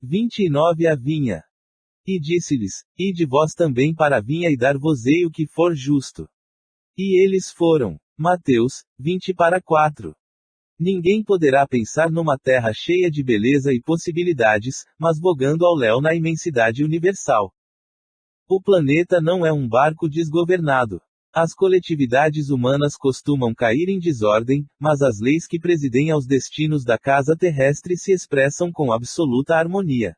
29 A vinha. E disse-lhes: Ide vós também para a vinha e dar-vos-ei o que for justo. E eles foram. Mateus 20:4. Ninguém poderá pensar numa terra cheia de beleza e possibilidades, mas vogando ao léu na imensidade universal. O planeta não é um barco desgovernado. As coletividades humanas costumam cair em desordem, mas as leis que presidem aos destinos da casa terrestre se expressam com absoluta harmonia.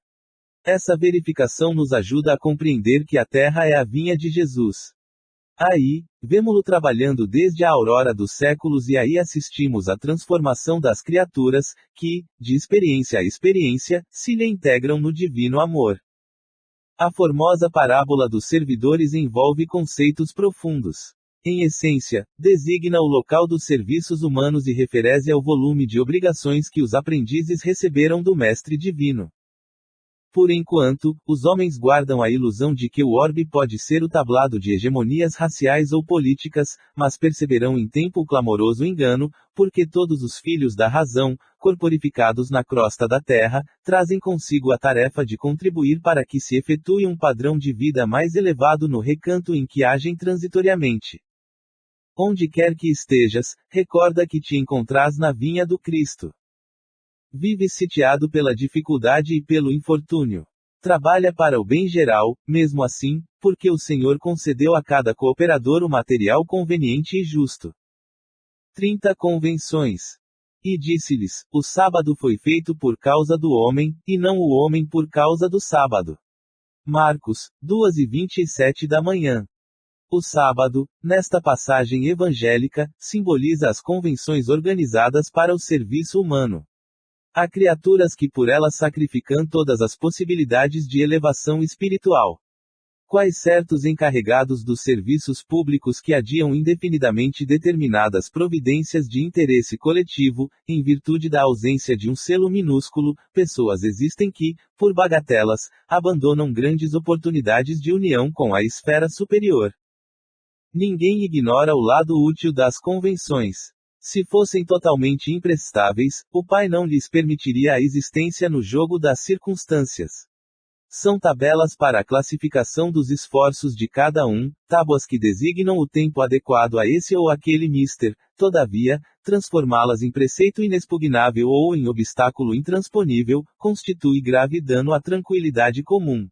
Essa verificação nos ajuda a compreender que a Terra é a vinha de Jesus. Aí, vemo-lo trabalhando desde a aurora dos séculos e aí assistimos à transformação das criaturas, que, de experiência a experiência, se lhe integram no divino amor. A formosa parábola dos servidores envolve conceitos profundos. Em essência, designa o local dos serviços humanos e refere ao volume de obrigações que os aprendizes receberam do Mestre Divino. Por enquanto, os homens guardam a ilusão de que o orbe pode ser o tablado de hegemonias raciais ou políticas, mas perceberão em tempo o clamoroso engano, porque todos os filhos da razão, corporificados na crosta da terra, trazem consigo a tarefa de contribuir para que se efetue um padrão de vida mais elevado no recanto em que agem transitoriamente. Onde quer que estejas, recorda que te encontrás na vinha do Cristo. Vive sitiado pela dificuldade e pelo infortúnio. Trabalha para o bem geral, mesmo assim, porque o Senhor concedeu a cada cooperador o material conveniente e justo. 30 Convenções. E disse-lhes: O sábado foi feito por causa do homem, e não o homem por causa do sábado. Marcos 2:27 da manhã. O sábado, nesta passagem evangélica, simboliza as convenções organizadas para o serviço humano. Há criaturas que por elas sacrificam todas as possibilidades de elevação espiritual. Quais certos encarregados dos serviços públicos que adiam indefinidamente determinadas providências de interesse coletivo, em virtude da ausência de um selo minúsculo, pessoas existem que, por bagatelas, abandonam grandes oportunidades de união com a esfera superior. Ninguém ignora o lado útil das convenções. Se fossem totalmente imprestáveis, o Pai não lhes permitiria a existência no jogo das circunstâncias. São tabelas para a classificação dos esforços de cada um, tábuas que designam o tempo adequado a esse ou aquele mister, todavia, transformá-las em preceito inexpugnável ou em obstáculo intransponível, constitui grave dano à tranquilidade comum.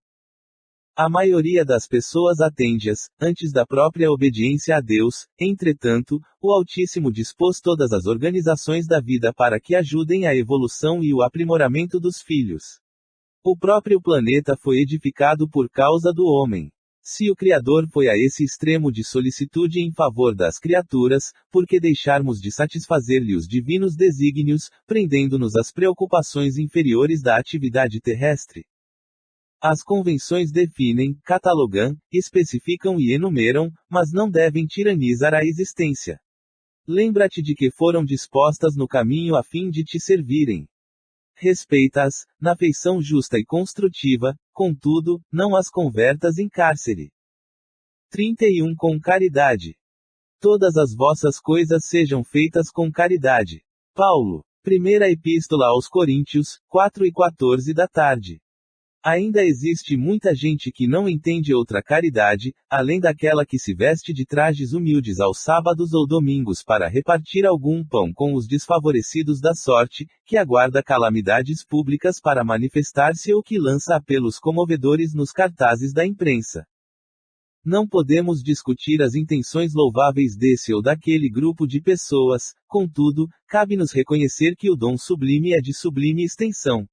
A maioria das pessoas atende-as, antes da própria obediência a Deus, entretanto, o Altíssimo dispôs todas as organizações da vida para que ajudem a evolução e o aprimoramento dos filhos. O próprio planeta foi edificado por causa do homem. Se o Criador foi a esse extremo de solicitude em favor das criaturas, por que deixarmos de satisfazer-lhe os divinos desígnios, prendendo-nos às preocupações inferiores da atividade terrestre? As convenções definem, catalogam, especificam e enumeram, mas não devem tiranizar a existência. Lembra-te de que foram dispostas no caminho a fim de te servirem. Respeita-as, na feição justa e construtiva, contudo, não as convertas em cárcere. 31 Com caridade. Todas as vossas coisas sejam feitas com caridade. Paulo. Primeira Epístola aos Coríntios, 4:14 da tarde. Ainda existe muita gente que não entende outra caridade, além daquela que se veste de trajes humildes aos sábados ou domingos para repartir algum pão com os desfavorecidos da sorte, que aguarda calamidades públicas para manifestar-se ou que lança apelos comovedores nos cartazes da imprensa. Não podemos discutir as intenções louváveis desse ou daquele grupo de pessoas, contudo, cabe-nos reconhecer que o dom sublime é de sublime extensão.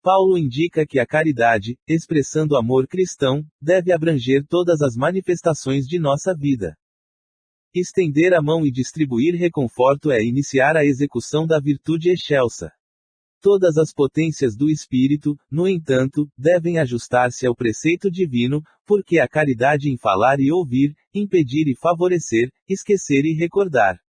Paulo indica que a caridade, expressando amor cristão, deve abranger todas as manifestações de nossa vida. Estender a mão e distribuir reconforto é iniciar a execução da virtude excelsa. Todas as potências do Espírito, no entanto, devem ajustar-se ao preceito divino, porque a caridade em falar e ouvir, impedir e favorecer, esquecer e recordar.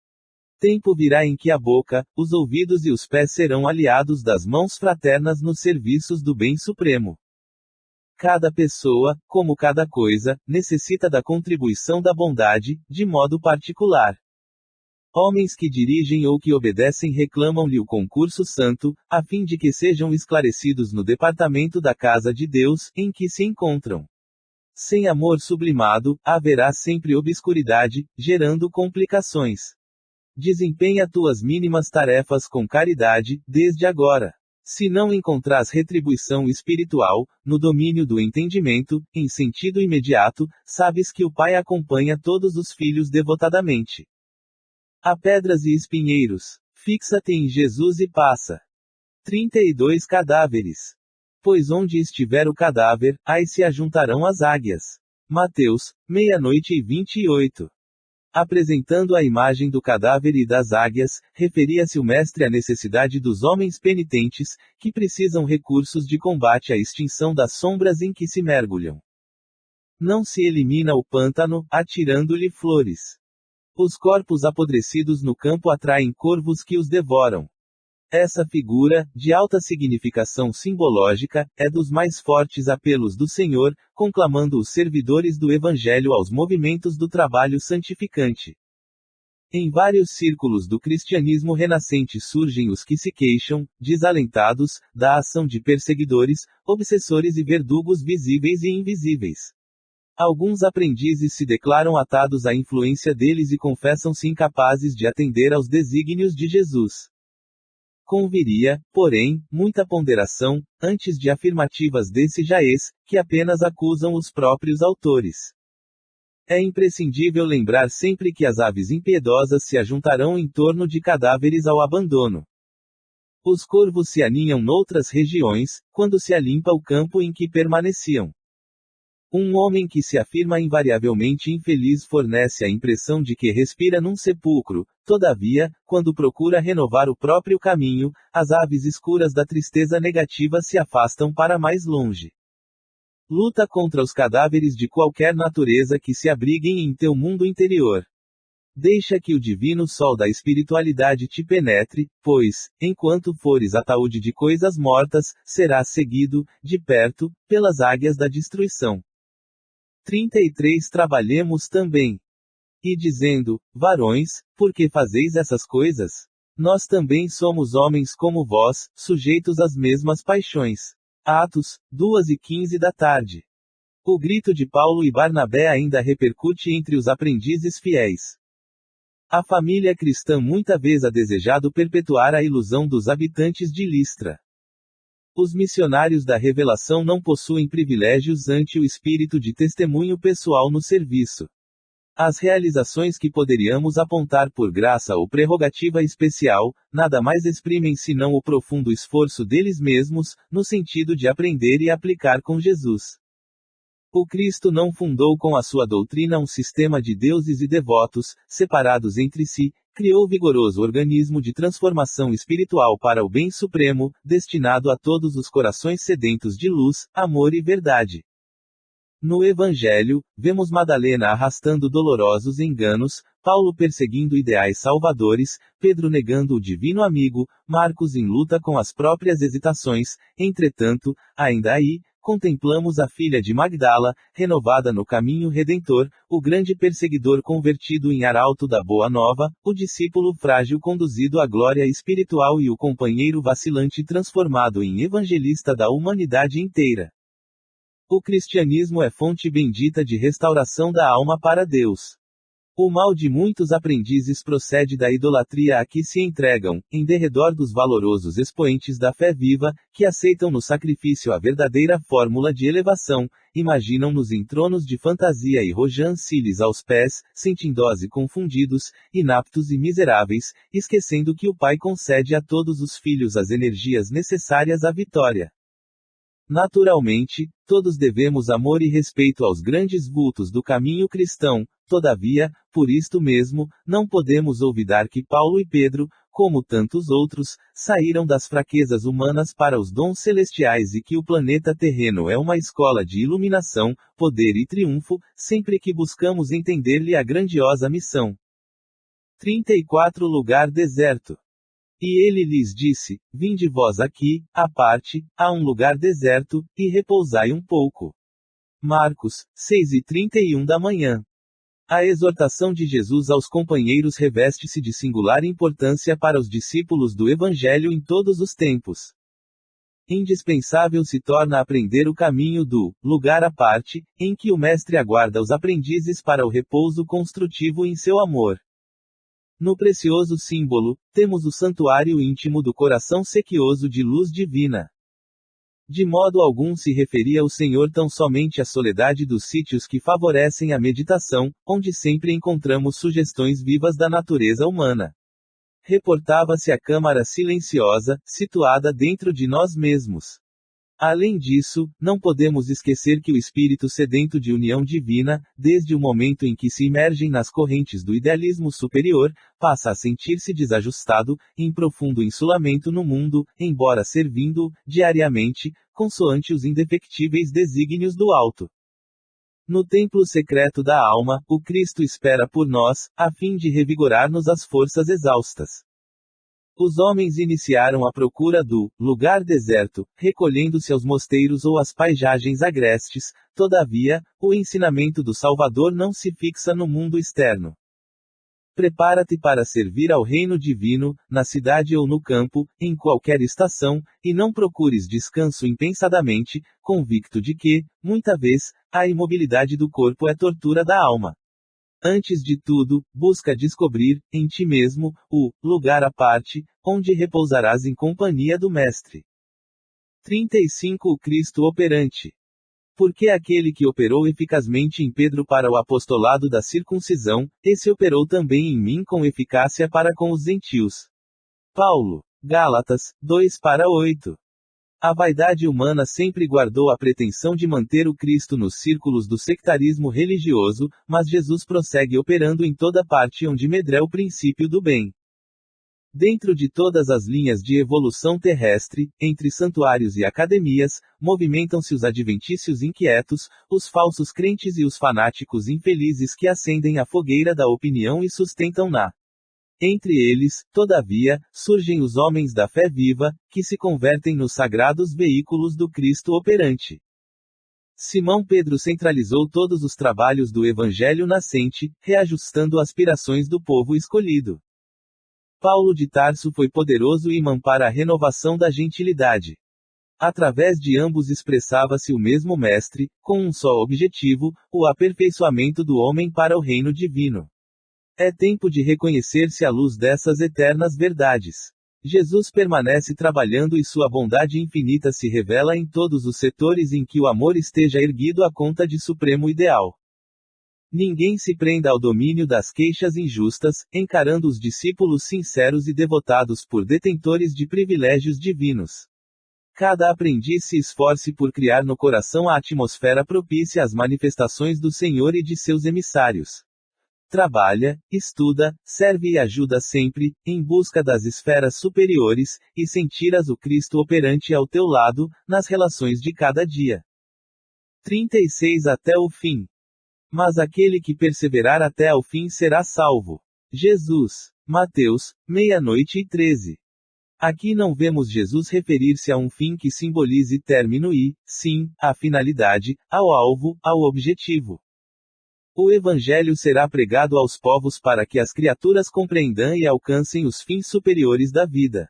Tempo virá em que a boca, os ouvidos e os pés serão aliados das mãos fraternas nos serviços do bem supremo. Cada pessoa, como cada coisa, necessita da contribuição da bondade, de modo particular. Homens que dirigem ou que obedecem reclamam-lhe o concurso santo, a fim de que sejam esclarecidos no departamento da casa de Deus, em que se encontram. Sem amor sublimado, haverá sempre obscuridade, gerando complicações. Desempenha tuas mínimas tarefas com caridade, desde agora. Se não encontrás retribuição espiritual, no domínio do entendimento, em sentido imediato, sabes que o Pai acompanha todos os filhos devotadamente. Há pedras e espinheiros. Fixa-te em Jesus e passa. 32 cadáveres. Pois onde estiver o cadáver, aí se ajuntarão as águias. Mateus, 00:28. Apresentando a imagem do cadáver e das águias, referia-se o mestre à necessidade dos homens penitentes, que precisam recursos de combate à extinção das sombras em que se mergulham. Não se elimina o pântano, atirando-lhe flores. Os corpos apodrecidos no campo atraem corvos que os devoram. Essa figura, de alta significação simbológica, é dos mais fortes apelos do Senhor, conclamando os servidores do Evangelho aos movimentos do trabalho santificante. Em vários círculos do cristianismo renascente surgem os que se queixam, desalentados, da ação de perseguidores, obsessores e verdugos visíveis e invisíveis. Alguns aprendizes se declaram atados à influência deles e confessam-se incapazes de atender aos desígnios de Jesus. Conviria, porém, muita ponderação, antes de afirmativas desse jaez, que apenas acusam os próprios autores. É imprescindível lembrar sempre que as aves impiedosas se ajuntarão em torno de cadáveres ao abandono. Os corvos se aninham noutras regiões, quando se alimpa o campo em que permaneciam. Um homem que se afirma invariavelmente infeliz fornece a impressão de que respira num sepulcro, todavia, quando procura renovar o próprio caminho, as aves escuras da tristeza negativa se afastam para mais longe. Luta contra os cadáveres de qualquer natureza que se abriguem em teu mundo interior. Deixa que o divino sol da espiritualidade te penetre, pois, enquanto fores ataúde de coisas mortas, serás seguido, de perto, pelas águias da destruição. 33 Trabalhemos também. E dizendo, varões, por que fazeis essas coisas? Nós também somos homens como vós, sujeitos às mesmas paixões. Atos, 2:15 da tarde. O grito de Paulo e Barnabé ainda repercute entre os aprendizes fiéis. A família cristã muita vez ha desejado perpetuar a ilusão dos habitantes de Listra. Os missionários da revelação não possuem privilégios ante o espírito de testemunho pessoal no serviço. As realizações que poderíamos apontar por graça ou prerrogativa especial, nada mais exprimem senão o profundo esforço deles mesmos, no sentido de aprender e aplicar com Jesus. O Cristo não fundou com a sua doutrina um sistema de deuses e devotos, separados entre si, criou vigoroso organismo de transformação espiritual para o bem supremo, destinado a todos os corações sedentos de luz, amor e verdade. No Evangelho, vemos Madalena arrastando dolorosos enganos, Paulo perseguindo ideais salvadores, Pedro negando o divino amigo, Marcos em luta com as próprias hesitações. Entretanto, ainda aí, contemplamos a filha de Magdala, renovada no caminho redentor, o grande perseguidor convertido em arauto da Boa Nova, o discípulo frágil conduzido à glória espiritual e o companheiro vacilante transformado em evangelista da humanidade inteira. O cristianismo é fonte bendita de restauração da alma para Deus. O mal de muitos aprendizes procede da idolatria a que se entregam, em derredor dos valorosos expoentes da fé viva, que aceitam no sacrifício a verdadeira fórmula de elevação, imaginam-nos em tronos de fantasia e rojan cílis aos pés, sentindo-se confundidos, inaptos e miseráveis, esquecendo que o Pai concede a todos os filhos as energias necessárias à vitória. Naturalmente, todos devemos amor e respeito aos grandes vultos do caminho cristão, todavia, por isto mesmo, não podemos olvidar que Paulo e Pedro, como tantos outros, saíram das fraquezas humanas para os dons celestiais e que o planeta terreno é uma escola de iluminação, poder e triunfo, sempre que buscamos entender-lhe a grandiosa missão. 34 Lugar deserto. E ele lhes disse, vinde vós aqui, à parte, a um lugar deserto, e repousai um pouco. Marcos, 6:31 da manhã. A exortação de Jesus aos companheiros reveste-se de singular importância para os discípulos do Evangelho em todos os tempos. Indispensável se torna aprender o caminho do lugar à parte, em que o Mestre aguarda os aprendizes para o repouso construtivo em seu amor. No precioso símbolo, temos o santuário íntimo do coração sequioso de luz divina. De modo algum se referia o Senhor tão somente à soledade dos sítios que favorecem a meditação, onde sempre encontramos sugestões vivas da natureza humana. Reportava-se à câmara silenciosa, situada dentro de nós mesmos. Além disso, não podemos esquecer que o espírito sedento de união divina, desde o momento em que se imergem nas correntes do idealismo superior, passa a sentir-se desajustado, em profundo insulamento no mundo, embora servindo-o, diariamente, consoante os indefectíveis desígnios do alto. No templo secreto da alma, o Cristo espera por nós, a fim de revigorar-nos as forças exaustas. Os homens iniciaram a procura do lugar deserto, recolhendo-se aos mosteiros ou às paisagens agrestes. Todavia, o ensinamento do Salvador não se fixa no mundo externo. Prepara-te para servir ao reino divino, na cidade ou no campo, em qualquer estação, e não procures descanso impensadamente, convicto de que, muita vez, a imobilidade do corpo é tortura da alma. Antes de tudo, busca descobrir, em ti mesmo, o lugar à parte, onde repousarás em companhia do Mestre. 35 O Cristo operante. Porque aquele que operou eficazmente em Pedro para o apostolado da circuncisão, esse operou também em mim com eficácia para com os gentios. Paulo. Gálatas, 2:8. A vaidade humana sempre guardou a pretensão de manter o Cristo nos círculos do sectarismo religioso, mas Jesus prossegue operando em toda parte onde medra o princípio do bem. Dentro de todas as linhas de evolução terrestre, entre santuários e academias, movimentam-se os adventícios inquietos, os falsos crentes e os fanáticos infelizes que acendem a fogueira da opinião e sustentam-na. Entre eles, todavia, surgem os homens da fé viva, que se convertem nos sagrados veículos do Cristo operante. Simão Pedro centralizou todos os trabalhos do Evangelho nascente, reajustando aspirações do povo escolhido. Paulo de Tarso foi poderoso imã para a renovação da gentilidade. Através de ambos expressava-se o mesmo Mestre, com um só objetivo, o aperfeiçoamento do homem para o reino divino. É tempo de reconhecer-se à luz dessas eternas verdades. Jesus permanece trabalhando e sua bondade infinita se revela em todos os setores em que o amor esteja erguido à conta de supremo ideal. Ninguém se prenda ao domínio das queixas injustas, encarando os discípulos sinceros e devotados por detentores de privilégios divinos. Cada aprendiz se esforce por criar no coração a atmosfera propícia às manifestações do Senhor e de seus emissários. Trabalha, estuda, serve e ajuda sempre, em busca das esferas superiores, e sentirás o Cristo operante ao teu lado, nas relações de cada dia. 36 Até o fim. Mas aquele que perseverar até ao fim será salvo. Jesus. Mateus, 00:13. Aqui não vemos Jesus referir-se a um fim que simbolize término e, sim, à finalidade, ao alvo, ao objetivo. O Evangelho será pregado aos povos para que as criaturas compreendam e alcancem os fins superiores da vida.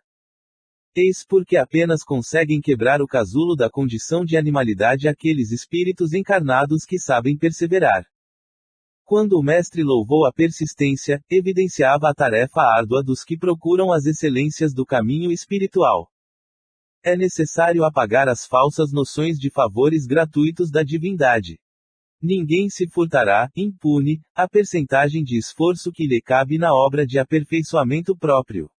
Eis porque apenas conseguem quebrar o casulo da condição de animalidade aqueles espíritos encarnados que sabem perseverar. Quando o Mestre louvou a persistência, evidenciava a tarefa árdua dos que procuram as excelências do caminho espiritual. É necessário apagar as falsas noções de favores gratuitos da divindade. Ninguém se furtará, impune, a percentagem de esforço que lhe cabe na obra de aperfeiçoamento próprio.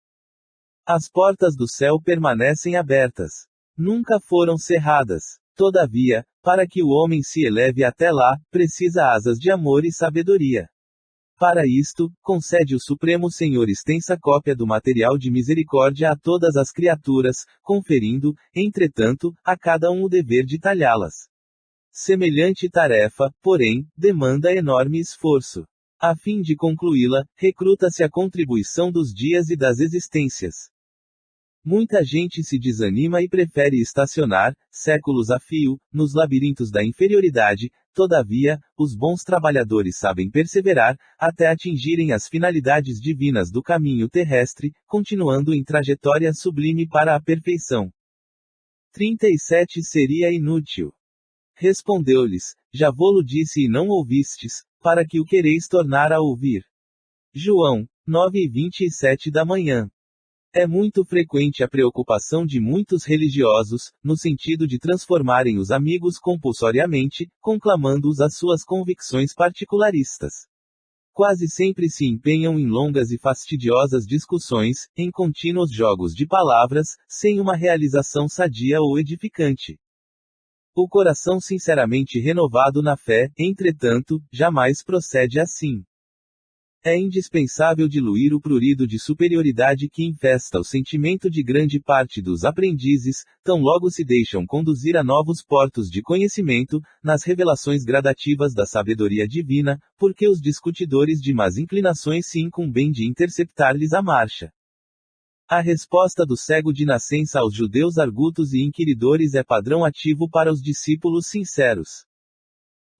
As portas do céu permanecem abertas. Nunca foram cerradas. Todavia, para que o homem se eleve até lá, precisa asas de amor e sabedoria. Para isto, concede o Supremo Senhor extensa cópia do material de misericórdia a todas as criaturas, conferindo, entretanto, a cada um o dever de talhá-las. Semelhante tarefa, porém, demanda enorme esforço. A fim de concluí-la, recruta-se a contribuição dos dias e das existências. Muita gente se desanima e prefere estacionar, séculos a fio, nos labirintos da inferioridade. Todavia, os bons trabalhadores sabem perseverar, até atingirem as finalidades divinas do caminho terrestre, continuando em trajetória sublime para a perfeição. 37 Seria inútil. Respondeu-lhes: Já vô-lo disse e não ouvistes, para que o quereis tornar a ouvir. João 9:27 da manhã. É muito frequente a preocupação de muitos religiosos, no sentido de transformarem os amigos compulsoriamente, conclamando-os às suas convicções particularistas. Quase sempre se empenham em longas e fastidiosas discussões, em contínuos jogos de palavras, sem uma realização sadia ou edificante. O coração sinceramente renovado na fé, entretanto, jamais procede assim. É indispensável diluir o prurido de superioridade que infesta o sentimento de grande parte dos aprendizes, tão logo se deixam conduzir a novos portos de conhecimento, nas revelações gradativas da sabedoria divina, porque os discutidores de más inclinações se incumbem de interceptar-lhes a marcha. A resposta do cego de nascença aos judeus argutos e inquiridores é padrão ativo para os discípulos sinceros.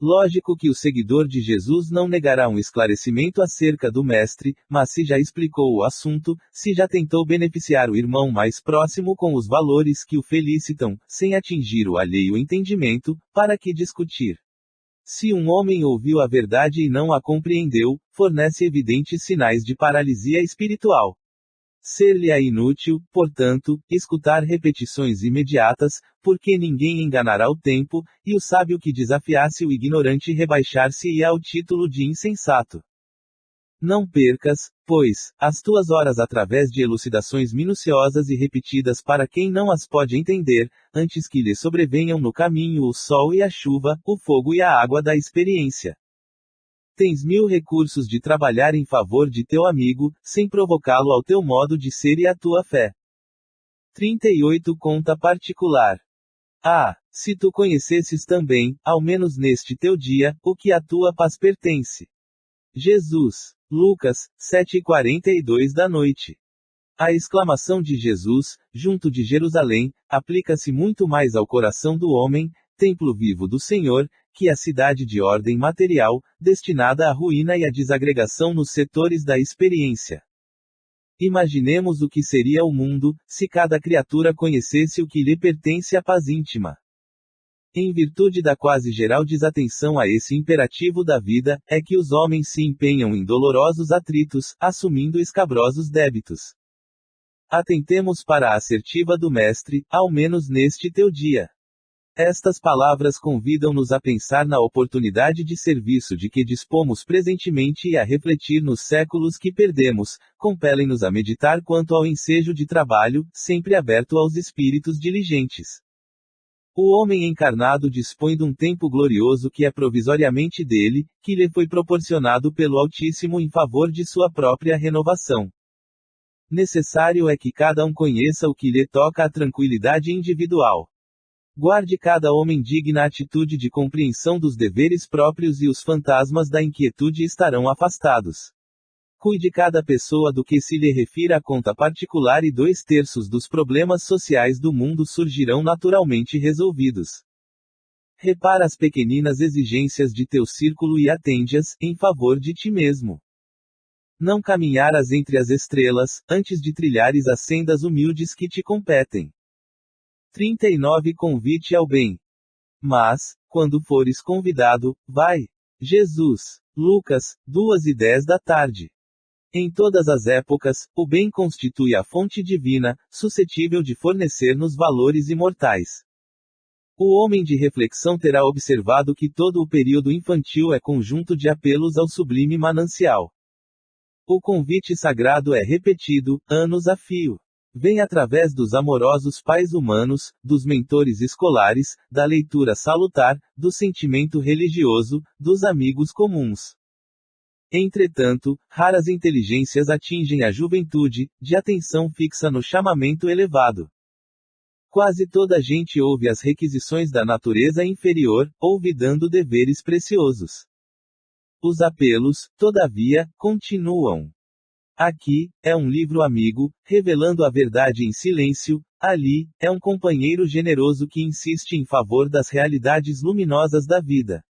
Lógico que o seguidor de Jesus não negará um esclarecimento acerca do Mestre, mas se já explicou o assunto, se já tentou beneficiar o irmão mais próximo com os valores que o felicitam, sem atingir o alheio entendimento, para que discutir? Se um homem ouviu a verdade e não a compreendeu, fornece evidentes sinais de paralisia espiritual. Ser-lhe-á inútil, portanto, escutar repetições imediatas, porque ninguém enganará o tempo, e o sábio que desafiasse o ignorante rebaixar-se-ia ao título de insensato. Não percas, pois, as tuas horas através de elucidações minuciosas e repetidas para quem não as pode entender, antes que lhe sobrevenham no caminho o sol e a chuva, o fogo e a água da experiência. Tens 1000 recursos de trabalhar em favor de teu amigo, sem provocá-lo ao teu modo de ser e à tua fé. 38 Conta particular. Se tu conhecesses também, ao menos neste teu dia, o que à tua paz pertence. Jesus. Lucas 7:42 da noite. A exclamação de Jesus, junto de Jerusalém, aplica-se muito mais ao coração do homem, templo vivo do Senhor, que a cidade de ordem material, destinada à ruína e à desagregação nos setores da experiência. Imaginemos o que seria o mundo, se cada criatura conhecesse o que lhe pertence à paz íntima. Em virtude da quase geral desatenção a esse imperativo da vida, é que os homens se empenham em dolorosos atritos, assumindo escabrosos débitos. Atentemos para a assertiva do Mestre, ao menos neste teu dia. Estas palavras convidam-nos a pensar na oportunidade de serviço de que dispomos presentemente e a refletir nos séculos que perdemos, compelem-nos a meditar quanto ao ensejo de trabalho, sempre aberto aos espíritos diligentes. O homem encarnado dispõe de um tempo glorioso que é provisoriamente dele, que lhe foi proporcionado pelo Altíssimo em favor de sua própria renovação. Necessário é que cada um conheça o que lhe toca à tranquilidade individual. Guarde cada homem digna atitude de compreensão dos deveres próprios e os fantasmas da inquietude estarão afastados. Cuide cada pessoa do que se lhe refira à conta particular e 2/3 dos problemas sociais do mundo surgirão naturalmente resolvidos. Repara as pequeninas exigências de teu círculo e atende-as, em favor de ti mesmo. Não caminharas entre as estrelas, antes de trilhares as sendas humildes que te competem. 39 Convite ao bem. Mas, quando fores convidado, vai. Jesus. Lucas 2:10 da tarde. Em todas as épocas, o bem constitui a fonte divina, suscetível de fornecer-nos valores imortais. O homem de reflexão terá observado que todo o período infantil é conjunto de apelos ao sublime manancial. O convite sagrado é repetido, anos a fio. Vem através dos amorosos pais humanos, dos mentores escolares, da leitura salutar, do sentimento religioso, dos amigos comuns. Entretanto, raras inteligências atingem a juventude, de atenção fixa no chamamento elevado. Quase toda a gente ouve as requisições da natureza inferior, olvidando deveres preciosos. Os apelos, todavia, continuam. Aqui, é um livro amigo, revelando a verdade em silêncio. Ali, é um companheiro generoso que insiste em favor das realidades luminosas da vida.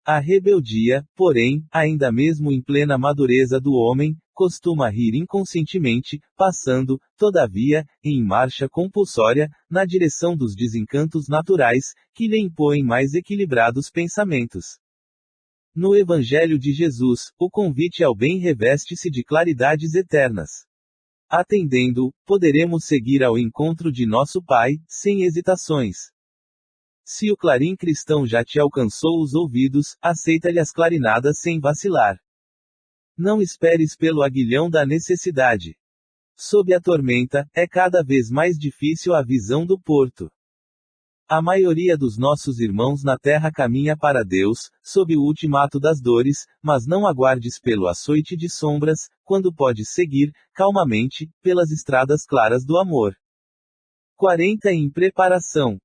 A rebeldia, porém, ainda mesmo em plena madureza do homem, costuma rir inconscientemente, passando, todavia, em marcha compulsória, na direção dos desencantos naturais, que lhe impõem mais equilibrados pensamentos. No Evangelho de Jesus, o convite ao bem reveste-se de claridades eternas. Atendendo, poderemos seguir ao encontro de nosso Pai, sem hesitações. Se o clarim cristão já te alcançou os ouvidos, aceita-lhe as clarinadas sem vacilar. Não esperes pelo aguilhão da necessidade. Sob a tormenta, é cada vez mais difícil a visão do porto. A maioria dos nossos irmãos na terra caminha para Deus, sob o ultimato das dores, mas não aguardes pelo açoite de sombras, quando podes seguir, calmamente, pelas estradas claras do amor. 40 Em preparação.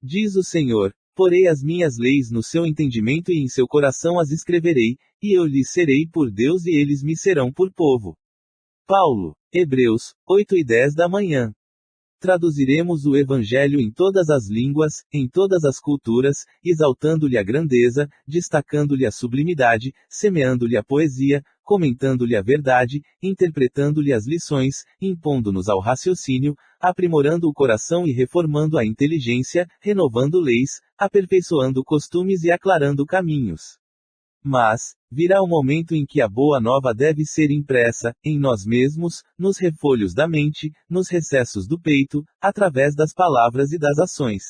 Diz o Senhor: porei as minhas leis no seu entendimento e em seu coração as escreverei, e eu lhes serei por Deus e eles me serão por povo. Paulo, Hebreus, 8:10 da manhã. Traduziremos o Evangelho em todas as línguas, em todas as culturas, exaltando-lhe a grandeza, destacando-lhe a sublimidade, semeando-lhe a poesia, comentando-lhe a verdade, interpretando-lhe as lições, impondo-nos ao raciocínio, aprimorando o coração e reformando a inteligência, renovando leis, aperfeiçoando costumes e aclarando caminhos. Mas, virá o momento em que a boa nova deve ser impressa, em nós mesmos, nos refolhos da mente, nos recessos do peito, através das palavras e das ações.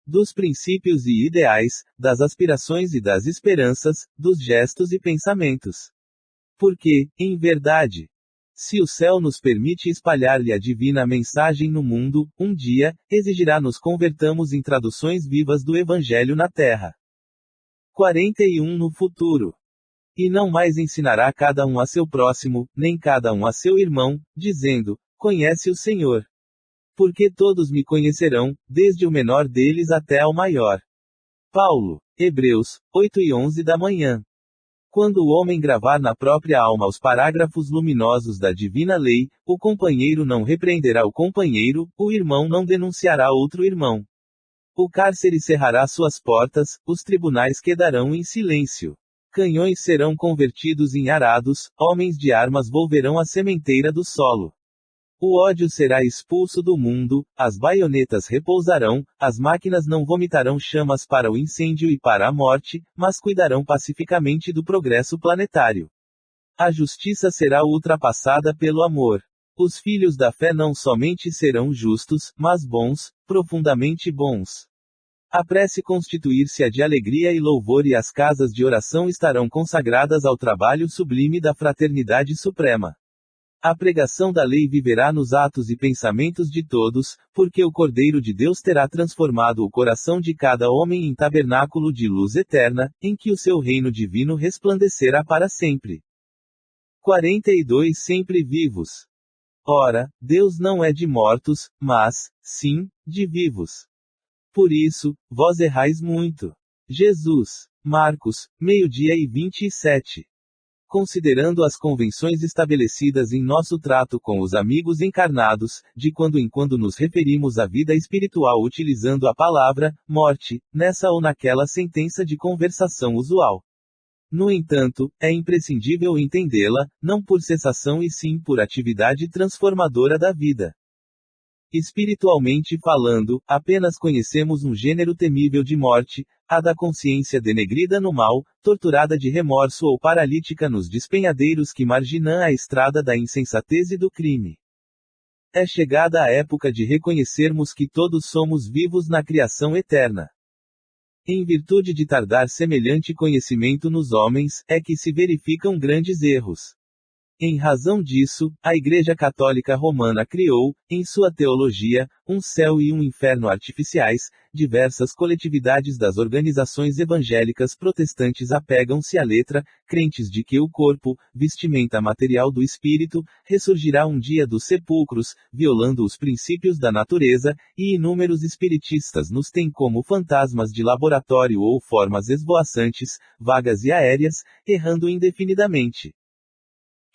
Dos princípios e ideais, das aspirações e das esperanças, dos gestos e pensamentos. Porque, em verdade, se o céu nos permite espalhar-lhe a divina mensagem no mundo, um dia, exigirá nos convertamos em traduções vivas do Evangelho na terra. 41 No futuro. E não mais ensinará cada um a seu próximo, nem cada um a seu irmão, dizendo: conhece o Senhor. Porque todos me conhecerão, desde o menor deles até ao maior. Paulo, Hebreus, 8:11 da manhã. Quando o homem gravar na própria alma os parágrafos luminosos da divina lei, o companheiro não repreenderá o companheiro, o irmão não denunciará outro irmão. O cárcere cerrará suas portas, os tribunais quedarão em silêncio. Canhões serão convertidos em arados, homens de armas volverão à sementeira do solo. O ódio será expulso do mundo, as baionetas repousarão, as máquinas não vomitarão chamas para o incêndio e para a morte, mas cuidarão pacificamente do progresso planetário. A justiça será ultrapassada pelo amor. Os filhos da fé não somente serão justos, mas bons, profundamente bons. A prece constituir-se-á de alegria e louvor e as casas de oração estarão consagradas ao trabalho sublime da fraternidade suprema. A pregação da lei viverá nos atos e pensamentos de todos, porque o Cordeiro de Deus terá transformado o coração de cada homem em tabernáculo de luz eterna, em que o seu reino divino resplandecerá para sempre. 42 Sempre vivos. Ora, Deus não é de mortos, mas, sim, de vivos. Por isso, vós errais muito. Jesus. Marcos, 12:27. Considerando as convenções estabelecidas em nosso trato com os amigos encarnados, de quando em quando nos referimos à vida espiritual utilizando a palavra morte, nessa ou naquela sentença de conversação usual. No entanto, é imprescindível entendê-la, não por cessação e sim por atividade transformadora da vida. Espiritualmente falando, apenas conhecemos um gênero temível de morte, a da consciência denegrida no mal, torturada de remorso ou paralítica nos despenhadeiros que marginam a estrada da insensatez e do crime. É chegada a época de reconhecermos que todos somos vivos na criação eterna. Em virtude de tardar semelhante conhecimento nos homens, é que se verificam grandes erros. Em razão disso, a Igreja Católica Romana criou, em sua teologia, um céu e um inferno artificiais. Diversas coletividades das organizações evangélicas protestantes apegam-se à letra, crentes de que o corpo, vestimenta material do espírito, ressurgirá um dia dos sepulcros, violando os princípios da natureza, e inúmeros espiritistas nos têm como fantasmas de laboratório ou formas esvoaçantes, vagas e aéreas, errando indefinidamente.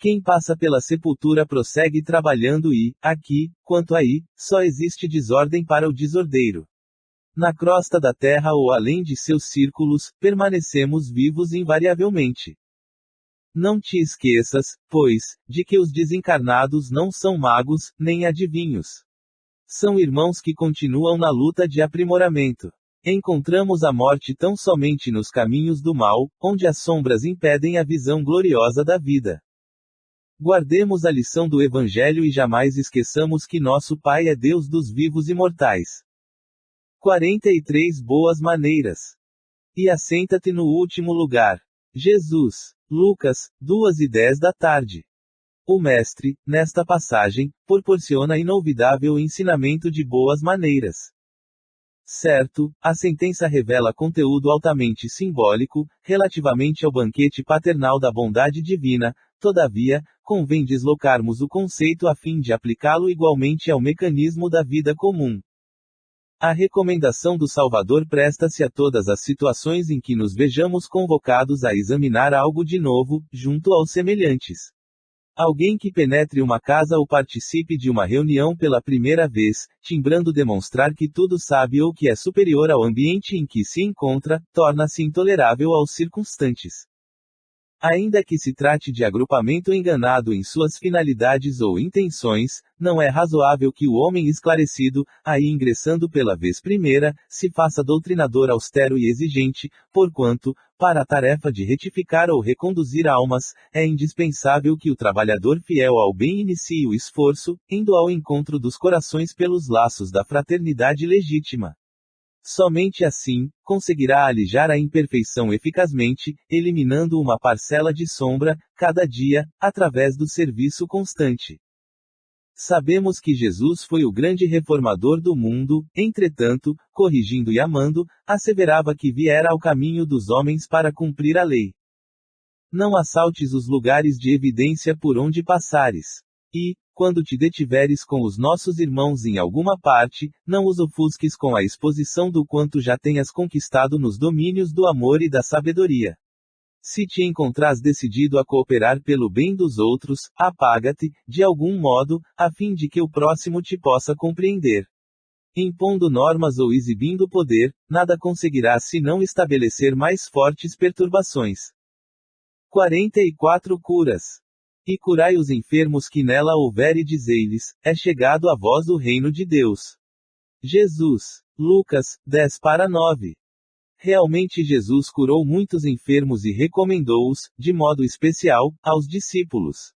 Quem passa pela sepultura prossegue trabalhando e, aqui, quanto aí, só existe desordem para o desordeiro. Na crosta da terra ou além de seus círculos, permanecemos vivos invariavelmente. Não te esqueças, pois, de que os desencarnados não são magos, nem adivinhos. São irmãos que continuam na luta de aprimoramento. Encontramos a morte tão somente nos caminhos do mal, onde as sombras impedem a visão gloriosa da vida. Guardemos a lição do Evangelho e jamais esqueçamos que nosso Pai é Deus dos vivos e mortais. 43 Boas maneiras. E assenta-te no último lugar. Jesus. Lucas, 2:10 da tarde. O Mestre, nesta passagem, proporciona inolvidável ensinamento de boas maneiras. Certo, a sentença revela conteúdo altamente simbólico, relativamente ao banquete paternal da bondade divina, todavia, convém deslocarmos o conceito a fim de aplicá-lo igualmente ao mecanismo da vida comum. A recomendação do Salvador presta-se a todas as situações em que nos vejamos convocados a examinar algo de novo, junto aos semelhantes. Alguém que penetre uma casa ou participe de uma reunião pela primeira vez, timbrando demonstrar que tudo sabe ou que é superior ao ambiente em que se encontra, torna-se intolerável aos circunstantes. Ainda que se trate de agrupamento enganado em suas finalidades ou intenções, não é razoável que o homem esclarecido, aí ingressando pela vez primeira, se faça doutrinador austero e exigente, porquanto, para a tarefa de retificar ou reconduzir almas, é indispensável que o trabalhador fiel ao bem inicie o esforço, indo ao encontro dos corações pelos laços da fraternidade legítima. Somente assim, conseguirá alijar a imperfeição eficazmente, eliminando uma parcela de sombra, cada dia, através do serviço constante. Sabemos que Jesus foi o grande reformador do mundo, entretanto, corrigindo e amando, asseverava que viera ao caminho dos homens para cumprir a lei. Não assaltes os lugares de evidência por onde passares. E, quando te detiveres com os nossos irmãos em alguma parte, não os ofusques com a exposição do quanto já tenhas conquistado nos domínios do amor e da sabedoria. Se te encontras decidido a cooperar pelo bem dos outros, apaga-te, de algum modo, a fim de que o próximo te possa compreender. Impondo normas ou exibindo poder, nada conseguirás senão estabelecer mais fortes perturbações. 44 Curas. E curai os enfermos que nela houver e dizei-lhes, é chegado a vós o reino de Deus. Jesus. Lucas, 10:9. Realmente Jesus curou muitos enfermos e recomendou-os, de modo especial, aos discípulos.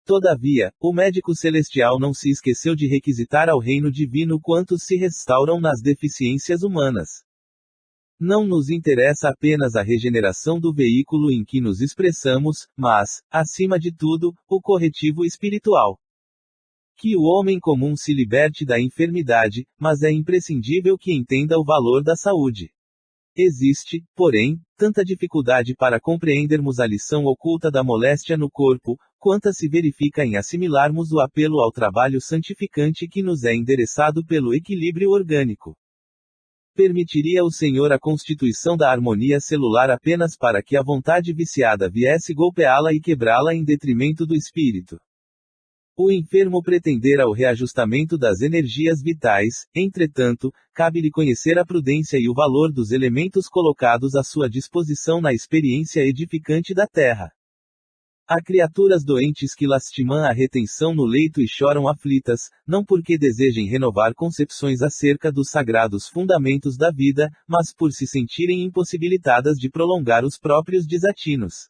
Todavia, o médico celestial não se esqueceu de requisitar ao reino divino quantos se restauram nas deficiências humanas. Não nos interessa apenas a regeneração do veículo em que nos expressamos, mas, acima de tudo, o corretivo espiritual. Que o homem comum se liberte da enfermidade, mas é imprescindível que entenda o valor da saúde. Existe, porém, tanta dificuldade para compreendermos a lição oculta da moléstia no corpo, quanta se verifica em assimilarmos o apelo ao trabalho santificante que nos é endereçado pelo equilíbrio orgânico. Permitiria o Senhor a constituição da harmonia celular apenas para que a vontade viciada viesse golpeá-la e quebrá-la em detrimento do espírito. O enfermo pretender ao reajustamento das energias vitais, entretanto, cabe-lhe conhecer a prudência e o valor dos elementos colocados à sua disposição na experiência edificante da terra. Há criaturas doentes que lastimam a retenção no leito e choram aflitas, não porque desejem renovar concepções acerca dos sagrados fundamentos da vida, mas por se sentirem impossibilitadas de prolongar os próprios desatinos.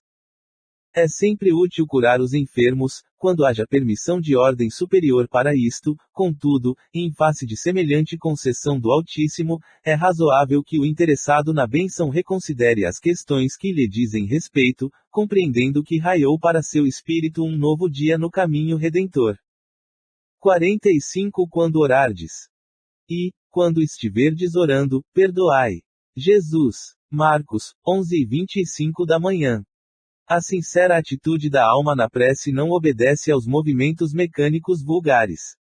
É sempre útil curar os enfermos, quando haja permissão de ordem superior para isto, contudo, em face de semelhante concessão do Altíssimo, é razoável que o interessado na bênção reconsidere as questões que lhe dizem respeito, compreendendo que raiou para seu espírito um novo dia no caminho redentor. 45 Quando orardes. E, quando estiverdes orando, perdoai. Jesus. Marcos, 11:25 da manhã. A sincera atitude da alma na prece não obedece aos movimentos mecânicos vulgares.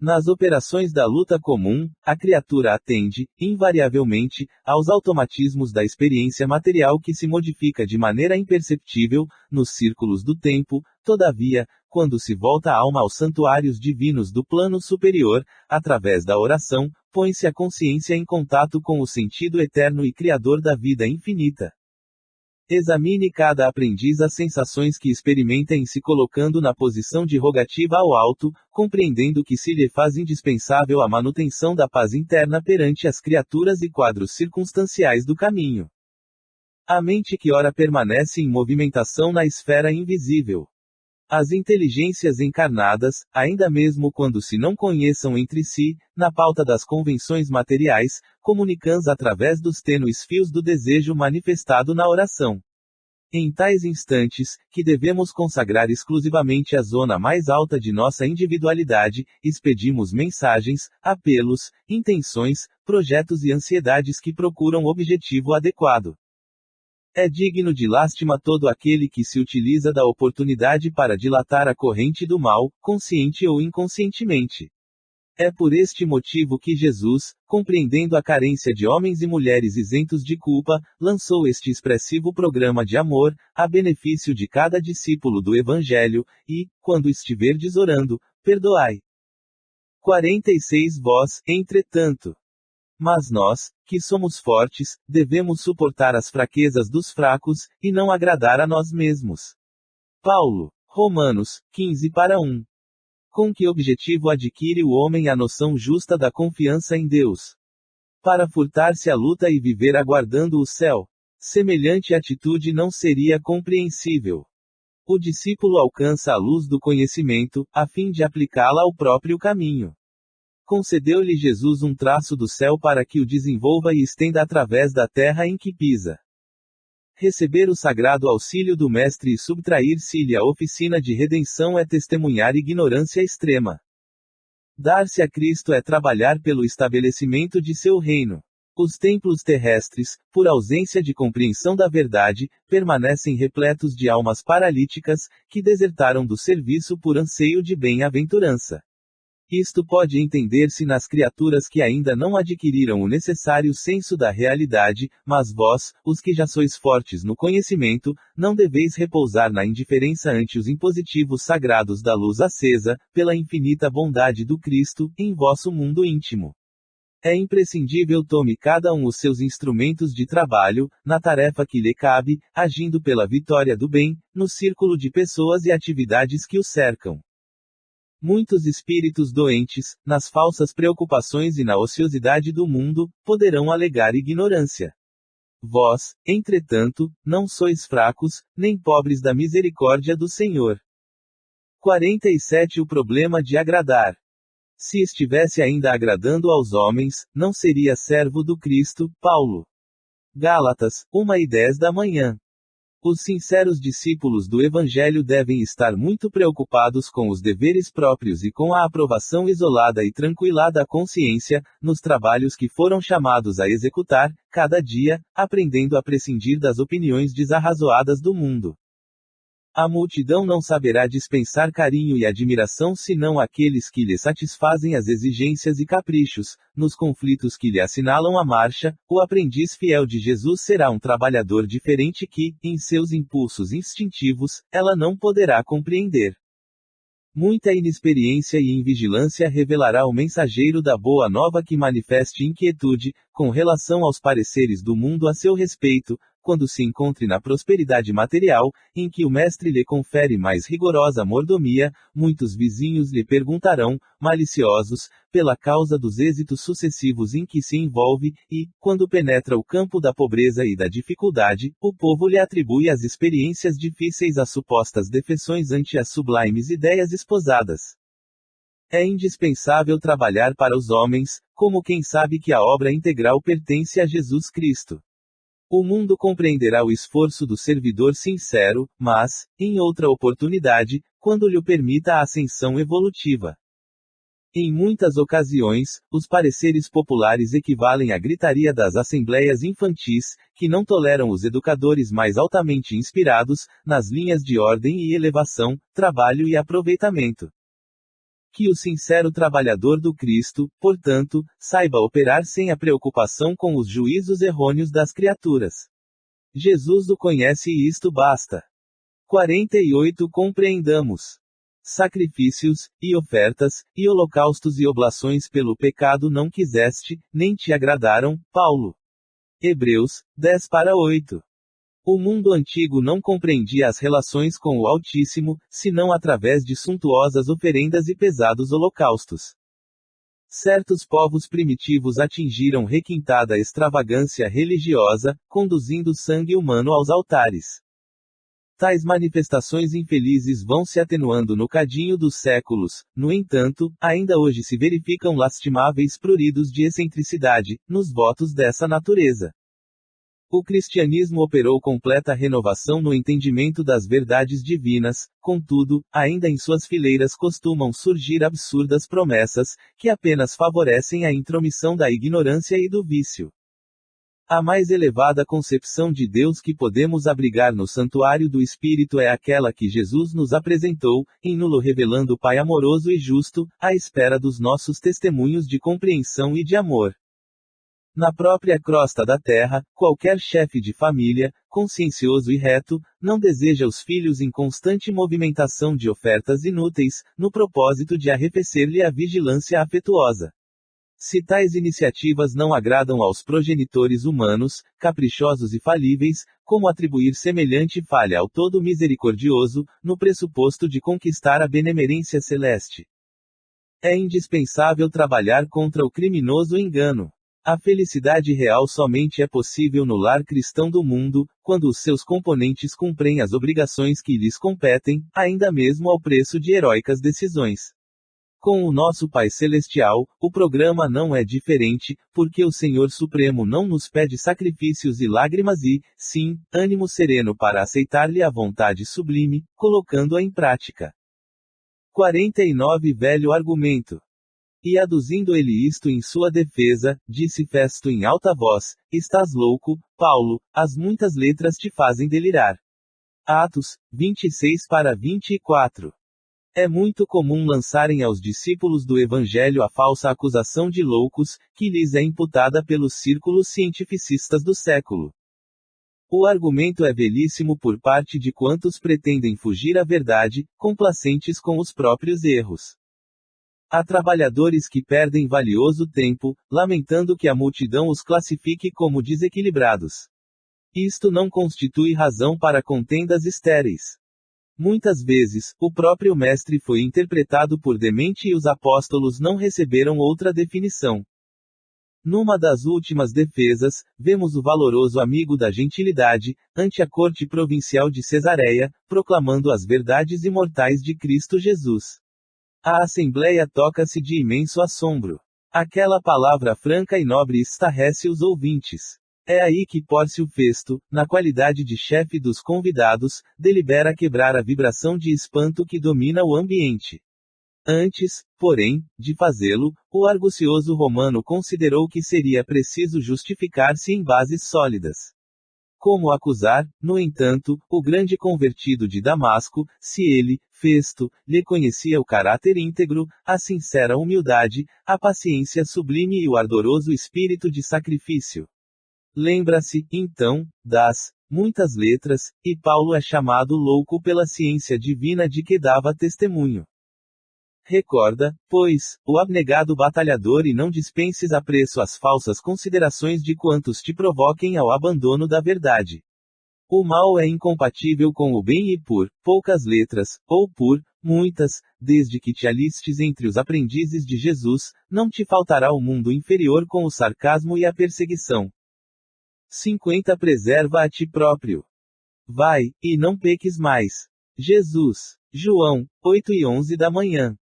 Nas operações da luta comum, a criatura atende, invariavelmente, aos automatismos da experiência material que se modifica de maneira imperceptível, nos círculos do tempo. Todavia, quando se volta a alma aos santuários divinos do plano superior, através da oração, põe-se a consciência em contato com o sentido eterno e criador da vida infinita. Examine cada aprendiz as sensações que experimenta em se colocando na posição de rogativa ao alto, compreendendo que se lhe faz indispensável a manutenção da paz interna perante as criaturas e quadros circunstanciais do caminho. A mente que ora permanece em movimentação na esfera invisível. As inteligências encarnadas, ainda mesmo quando se não conheçam entre si, na pauta das convenções materiais, comunicam-se através dos tênues fios do desejo manifestado na oração. Em tais instantes, que devemos consagrar exclusivamente a zona mais alta de nossa individualidade, expedimos mensagens, apelos, intenções, projetos e ansiedades que procuram objetivo adequado. É digno de lástima todo aquele que se utiliza da oportunidade para dilatar a corrente do mal, consciente ou inconscientemente. É por este motivo que Jesus, compreendendo a carência de homens e mulheres isentos de culpa, lançou este expressivo programa de amor, a benefício de cada discípulo do Evangelho, e, quando estiverdes orando, perdoai. 46 Vós, entretanto. Mas nós, que somos fortes, devemos suportar as fraquezas dos fracos, e não agradar a nós mesmos. Paulo, Romanos, 15:1. Com que objetivo adquire o homem a noção justa da confiança em Deus? Para furtar-se à luta e viver aguardando o céu. Semelhante atitude não seria compreensível. O discípulo alcança a luz do conhecimento, a fim de aplicá-la ao próprio caminho. Concedeu-lhe Jesus um traço do céu para que o desenvolva e estenda através da terra em que pisa. Receber o sagrado auxílio do Mestre e subtrair-se-lhe a oficina de redenção é testemunhar ignorância extrema. Dar-se a Cristo é trabalhar pelo estabelecimento de seu reino. Os templos terrestres, por ausência de compreensão da verdade, permanecem repletos de almas paralíticas, que desertaram do serviço por anseio de bem-aventurança. Isto pode entender-se nas criaturas que ainda não adquiriram o necessário senso da realidade, mas vós, os que já sois fortes no conhecimento, não deveis repousar na indiferença ante os impositivos sagrados da luz acesa, pela infinita bondade do Cristo, em vosso mundo íntimo. É imprescindível tome cada um os seus instrumentos de trabalho, na tarefa que lhe cabe, agindo pela vitória do bem, no círculo de pessoas e atividades que o cercam. Muitos espíritos doentes, nas falsas preocupações e na ociosidade do mundo, poderão alegar ignorância. Vós, entretanto, não sois fracos, nem pobres da misericórdia do Senhor. 47 O problema de agradar. Se estivesse ainda agradando aos homens, não seria servo do Cristo. Paulo. Gálatas, 1:10 da manhã. Os sinceros discípulos do Evangelho devem estar muito preocupados com os deveres próprios e com a aprovação isolada e tranquila da consciência, nos trabalhos que foram chamados a executar, cada dia, aprendendo a prescindir das opiniões desarrazoadas do mundo. A multidão não saberá dispensar carinho e admiração senão aqueles que lhe satisfazem as exigências e caprichos. Nos conflitos que lhe assinalam a marcha, o aprendiz fiel de Jesus será um trabalhador diferente que, em seus impulsos instintivos, ela não poderá compreender. Muita inexperiência e invigilância revelará o mensageiro da boa nova que manifeste inquietude, com relação aos pareceres do mundo a seu respeito, quando se encontre na prosperidade material, em que o mestre lhe confere mais rigorosa mordomia. Muitos vizinhos lhe perguntarão, maliciosos, pela causa dos êxitos sucessivos em que se envolve, e, quando penetra o campo da pobreza e da dificuldade, o povo lhe atribui às experiências difíceis as supostas defeções ante as sublimes ideias esposadas. É indispensável trabalhar para os homens, como quem sabe que a obra integral pertence a Jesus Cristo. O mundo compreenderá o esforço do servidor sincero, mas, em outra oportunidade, quando lhe permita a ascensão evolutiva. Em muitas ocasiões, os pareceres populares equivalem à gritaria das assembleias infantis, que não toleram os educadores mais altamente inspirados, nas linhas de ordem e elevação, trabalho e aproveitamento. Que o sincero trabalhador do Cristo, portanto, saiba operar sem a preocupação com os juízos errôneos das criaturas. Jesus o conhece e isto basta. 48 Compreendamos. Sacrifícios, e ofertas, e holocaustos e oblações pelo pecado não quiseste, nem te agradaram, Paulo. Hebreus 10:8. O mundo antigo não compreendia as relações com o Altíssimo, senão através de suntuosas oferendas e pesados holocaustos. Certos povos primitivos atingiram requintada extravagância religiosa, conduzindo sangue humano aos altares. Tais manifestações infelizes vão se atenuando no cadinho dos séculos, no entanto, ainda hoje se verificam lastimáveis pruridos de excentricidade, nos votos dessa natureza. O cristianismo operou completa renovação no entendimento das verdades divinas, contudo, ainda em suas fileiras costumam surgir absurdas promessas, que apenas favorecem a intromissão da ignorância e do vício. A mais elevada concepção de Deus que podemos abrigar no santuário do Espírito é aquela que Jesus nos apresentou, em nulo revelando o Pai amoroso e justo, à espera dos nossos testemunhos de compreensão e de amor. Na própria crosta da terra, qualquer chefe de família, consciencioso e reto, não deseja os filhos em constante movimentação de ofertas inúteis, no propósito de arrefecer-lhe a vigilância afetuosa. Se tais iniciativas não agradam aos progenitores humanos, caprichosos e falíveis, como atribuir semelhante falha ao Todo Misericordioso, no pressuposto de conquistar a benemerência celeste? É indispensável trabalhar contra o criminoso engano. A felicidade real somente é possível no lar cristão do mundo, quando os seus componentes cumprem as obrigações que lhes competem, ainda mesmo ao preço de heróicas decisões. Com o nosso Pai Celestial, o programa não é diferente, porque o Senhor Supremo não nos pede sacrifícios e lágrimas e, sim, ânimo sereno para aceitar-lhe a vontade sublime, colocando-a em prática. 49 Velho argumento. E aduzindo ele isto em sua defesa, disse Festo em alta voz: Estás louco, Paulo, as muitas letras te fazem delirar. Atos 26:24. É muito comum lançarem aos discípulos do Evangelho a falsa acusação de loucos, que lhes é imputada pelos círculos cientificistas do século. O argumento é belíssimo por parte de quantos pretendem fugir à verdade, complacentes com os próprios erros. Há trabalhadores que perdem valioso tempo, lamentando que a multidão os classifique como desequilibrados. Isto não constitui razão para contendas estéreis. Muitas vezes, o próprio Mestre foi interpretado por demente e os apóstolos não receberam outra definição. Numa das últimas defesas, vemos o valoroso amigo da gentilidade, ante a corte provincial de Cesareia, proclamando as verdades imortais de Cristo Jesus. A assembleia toca-se de imenso assombro. Aquela palavra franca e nobre estarrece os ouvintes. É aí que Pórcio Festo, na qualidade de chefe dos convidados, delibera quebrar a vibração de espanto que domina o ambiente. Antes, porém, de fazê-lo, o argucioso romano considerou que seria preciso justificar-se em bases sólidas. Como acusar, no entanto, o grande convertido de Damasco, se ele, Festo, lhe conhecia o caráter íntegro, a sincera humildade, a paciência sublime e o ardoroso espírito de sacrifício? Lembra-se, então, das muitas letras, e Paulo é chamado louco pela ciência divina de que dava testemunho. Recorda, pois, o abnegado batalhador e não dispenses a preço as falsas considerações de quantos te provoquem ao abandono da verdade. O mal é incompatível com o bem e por poucas letras, ou por muitas, desde que te alistes entre os aprendizes de Jesus, não te faltará o mundo inferior com o sarcasmo e a perseguição. 50 Preserva a ti próprio. Vai, e não peques mais. Jesus. João 8:11 da manhã.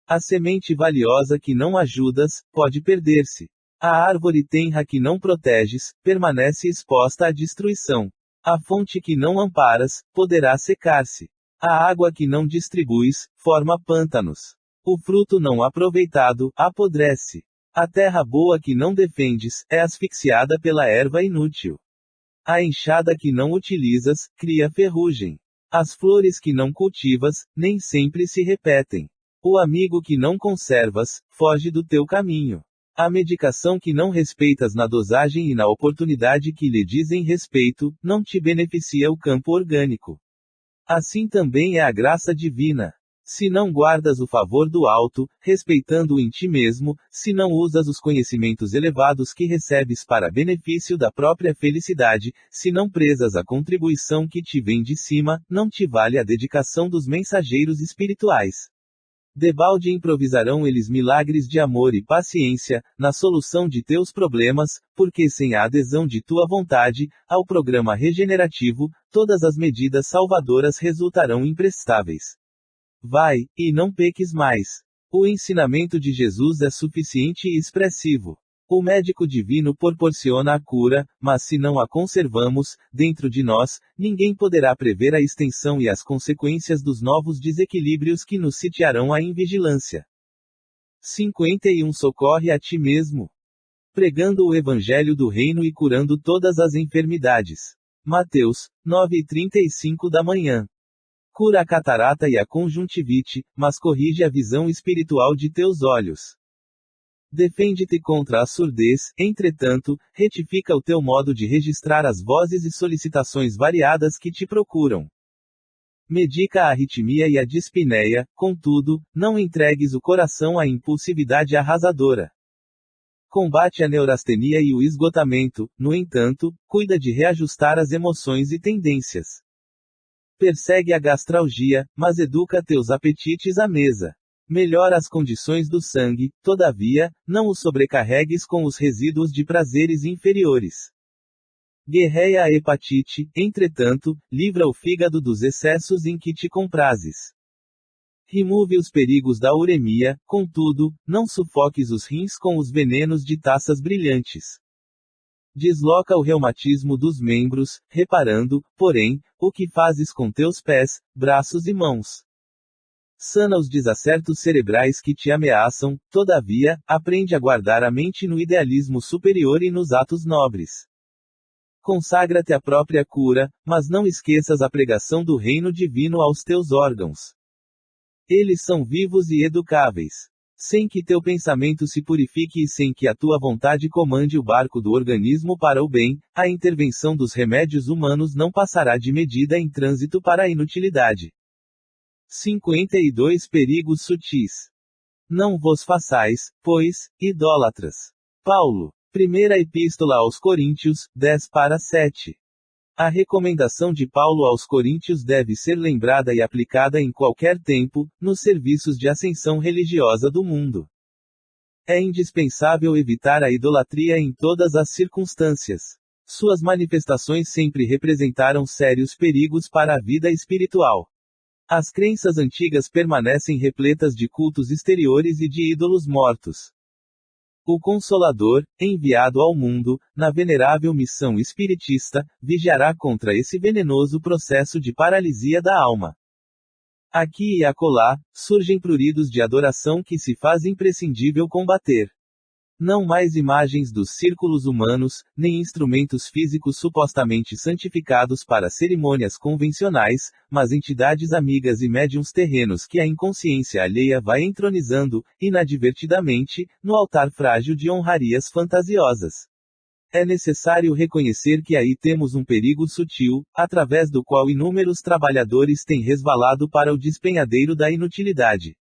A semente valiosa que não ajudas, pode perder-se. A árvore tenra que não proteges, permanece exposta à destruição. A fonte que não amparas, poderá secar-se. A água que não distribuis, forma pântanos. O fruto não aproveitado, apodrece. A terra boa que não defendes, é asfixiada pela erva inútil. A enxada que não utilizas, cria ferrugem. As flores que não cultivas, nem sempre se repetem. O amigo que não conservas, foge do teu caminho. A medicação que não respeitas na dosagem e na oportunidade que lhe dizem respeito, não te beneficia o campo orgânico. Assim também é a graça divina. Se não guardas o favor do alto, respeitando-o em ti mesmo, se não usas os conhecimentos elevados que recebes para benefício da própria felicidade, se não prezas a contribuição que te vem de cima, não te vale a dedicação dos mensageiros espirituais. Debalde improvisarão eles milagres de amor e paciência, na solução de teus problemas, porque sem a adesão de tua vontade, ao programa regenerativo, todas as medidas salvadoras resultarão imprestáveis. Vai, e não peques mais. O ensinamento de Jesus é suficiente e expressivo. O médico divino proporciona a cura, mas se não a conservamos, dentro de nós, ninguém poderá prever a extensão e as consequências dos novos desequilíbrios que nos sitiarão a invigilância. 51 Socorre a ti mesmo. Pregando o Evangelho do Reino e curando todas as enfermidades. Mateus, 9h35 da manhã. Cura a catarata e a conjuntivite, mas corrige a visão espiritual de teus olhos. Defende-te contra a surdez, entretanto, retifica o teu modo de registrar as vozes e solicitações variadas que te procuram. Medica a arritmia e a dispneia, contudo, não entregues o coração à impulsividade arrasadora. Combate a neurastenia e o esgotamento, no entanto, cuida de reajustar as emoções e tendências. Persegue a gastralgia, mas educa teus apetites à mesa. Melhora as condições do sangue, todavia, não o sobrecarregues com os resíduos de prazeres inferiores. Guerreia a hepatite, entretanto, livra o fígado dos excessos em que te comprazes. Remove os perigos da uremia, contudo, não sufoques os rins com os venenos de taças brilhantes. Desloca o reumatismo dos membros, reparando, porém, o que fazes com teus pés, braços e mãos. Sana os desacertos cerebrais que te ameaçam, todavia, aprende a guardar a mente no idealismo superior e nos atos nobres. Consagra-te à própria cura, mas não esqueças a pregação do reino divino aos teus órgãos. Eles são vivos e educáveis. Sem que teu pensamento se purifique e sem que a tua vontade comande o barco do organismo para o bem, a intervenção dos remédios humanos não passará de medida em trânsito para a inutilidade. 52 Perigos sutis. Não vos façais, pois, idólatras. Paulo. Primeira Epístola aos Coríntios, 10-7. A recomendação de Paulo aos Coríntios deve ser lembrada e aplicada em qualquer tempo, nos serviços de ascensão religiosa do mundo. É indispensável evitar a idolatria em todas as circunstâncias. Suas manifestações sempre representaram sérios perigos para a vida espiritual. As crenças antigas permanecem repletas de cultos exteriores e de ídolos mortos. O Consolador, enviado ao mundo, na venerável missão espiritista, vigiará contra esse venenoso processo de paralisia da alma. Aqui e acolá, surgem pruridos de adoração que se faz imprescindível combater. Não mais imagens dos círculos humanos, nem instrumentos físicos supostamente santificados para cerimônias convencionais, mas entidades amigas e médiuns terrenos que a inconsciência alheia vai entronizando, inadvertidamente, no altar frágil de honrarias fantasiosas. É necessário reconhecer que aí temos um perigo sutil, através do qual inúmeros trabalhadores têm resvalado para o despenhadeiro da inutilidade.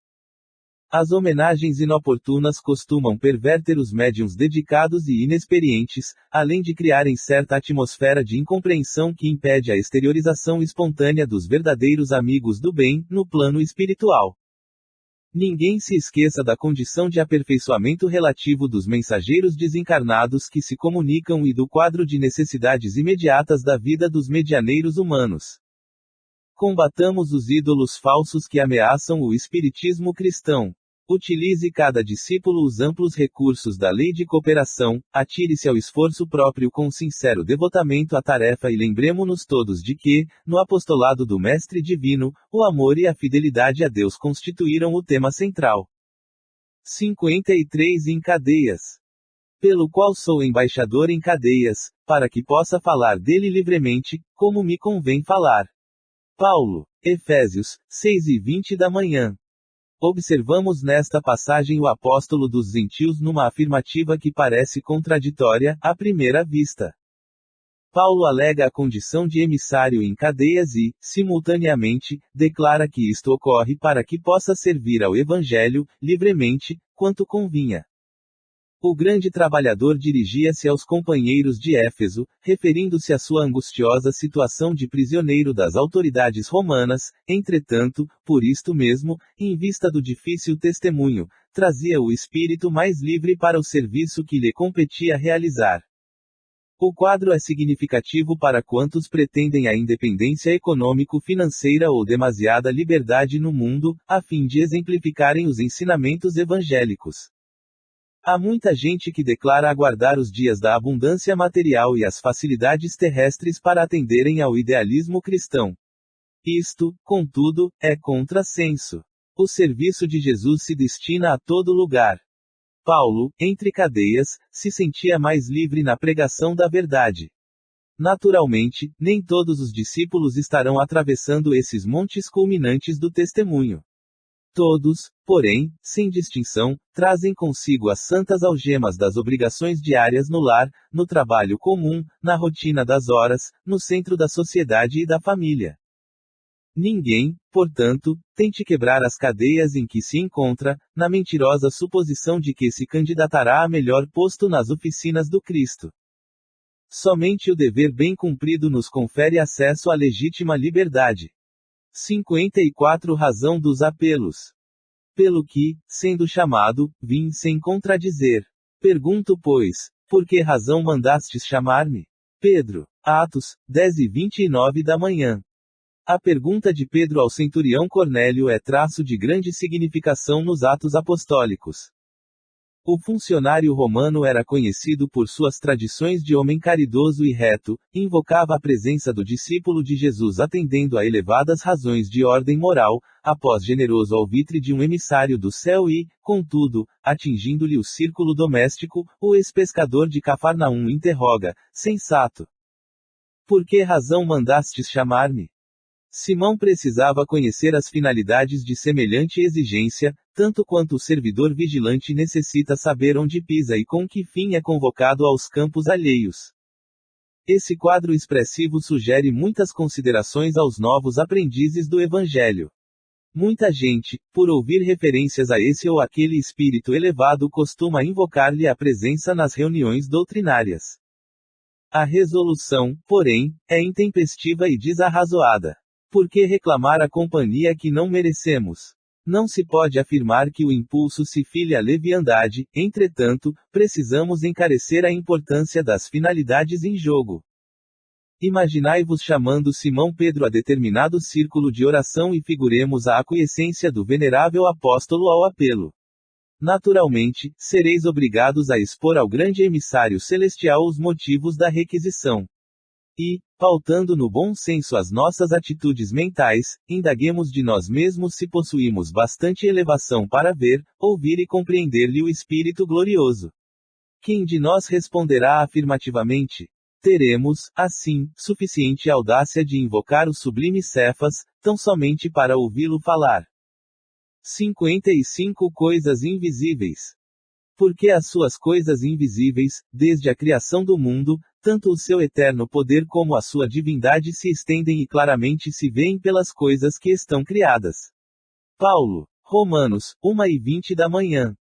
As homenagens inoportunas costumam perverter os médiuns dedicados e inexperientes, além de criarem certa atmosfera de incompreensão que impede a exteriorização espontânea dos verdadeiros amigos do bem, no plano espiritual. Ninguém se esqueça da condição de aperfeiçoamento relativo dos mensageiros desencarnados que se comunicam e do quadro de necessidades imediatas da vida dos medianeiros humanos. Combatamos os ídolos falsos que ameaçam o espiritismo cristão. Utilize cada discípulo os amplos recursos da lei de cooperação, atire-se ao esforço próprio com sincero devotamento à tarefa e lembremo-nos todos de que, no apostolado do Mestre Divino, o amor e a fidelidade a Deus constituíram o tema central. 53 Em cadeias. Pelo qual sou embaixador em cadeias, para que possa falar dele livremente, como me convém falar. Paulo. Efésios, 6h20 da manhã. Observamos nesta passagem o apóstolo dos gentios numa afirmativa que parece contraditória, à primeira vista. Paulo alega a condição de emissário em cadeias e, simultaneamente, declara que isto ocorre para que possa servir ao Evangelho, livremente, quanto convinha. O grande trabalhador dirigia-se aos companheiros de Éfeso, referindo-se à sua angustiosa situação de prisioneiro das autoridades romanas, entretanto, por isto mesmo, em vista do difícil testemunho, trazia o espírito mais livre para o serviço que lhe competia realizar. O quadro é significativo para quantos pretendem a independência econômico-financeira ou demasiada liberdade no mundo, a fim de exemplificarem os ensinamentos evangélicos. Há muita gente que declara aguardar os dias da abundância material e as facilidades terrestres para atenderem ao idealismo cristão. Isto, contudo, é contrassenso. O serviço de Jesus se destina a todo lugar. Paulo, entre cadeias, se sentia mais livre na pregação da verdade. Naturalmente, nem todos os discípulos estarão atravessando esses montes culminantes do testemunho. Todos, porém, sem distinção, trazem consigo as santas algemas das obrigações diárias no lar, no trabalho comum, na rotina das horas, no centro da sociedade e da família. Ninguém, portanto, tente quebrar as cadeias em que se encontra, na mentirosa suposição de que se candidatará a melhor posto nas oficinas do Cristo. Somente o dever bem cumprido nos confere acesso à legítima liberdade. 54 Razão dos apelos. Pelo que, sendo chamado, vim sem contradizer. Pergunto, pois, por que razão mandastes chamar-me? Pedro. Atos, 10:29 da manhã. A pergunta de Pedro ao centurião Cornélio é traço de grande significação nos Atos Apostólicos. O funcionário romano era conhecido por suas tradições de homem caridoso e reto, invocava a presença do discípulo de Jesus atendendo a elevadas razões de ordem moral, após generoso alvitre de um emissário do céu e, contudo, atingindo-lhe o círculo doméstico, o ex-pescador de Cafarnaum interroga, sensato. Por que razão mandastes chamar-me? Simão precisava conhecer as finalidades de semelhante exigência, tanto quanto o servidor vigilante necessita saber onde pisa e com que fim é convocado aos campos alheios. Esse quadro expressivo sugere muitas considerações aos novos aprendizes do Evangelho. Muita gente, por ouvir referências a esse ou aquele espírito elevado, costuma invocar-lhe a presença nas reuniões doutrinárias. A resolução, porém, é intempestiva e desarrazoada. Por que reclamar a companhia que não merecemos? Não se pode afirmar que o impulso se file à leviandade, entretanto, precisamos encarecer a importância das finalidades em jogo. Imaginai-vos chamando Simão Pedro a determinado círculo de oração e figuremos a aquiescência do venerável apóstolo ao apelo. Naturalmente, sereis obrigados a expor ao grande emissário celestial os motivos da requisição. E, pautando no bom senso as nossas atitudes mentais, indaguemos de nós mesmos se possuímos bastante elevação para ver, ouvir e compreender-lhe o Espírito glorioso. Quem de nós responderá afirmativamente? Teremos, assim, suficiente audácia de invocar o sublime Cefas, tão somente para ouvi-lo falar. 55 Coisas invisíveis. Porque as suas coisas invisíveis, desde a criação do mundo, tanto o seu eterno poder como a sua divindade se estendem e claramente se veem pelas coisas que estão criadas. Paulo. Romanos, 1:20 da manhã.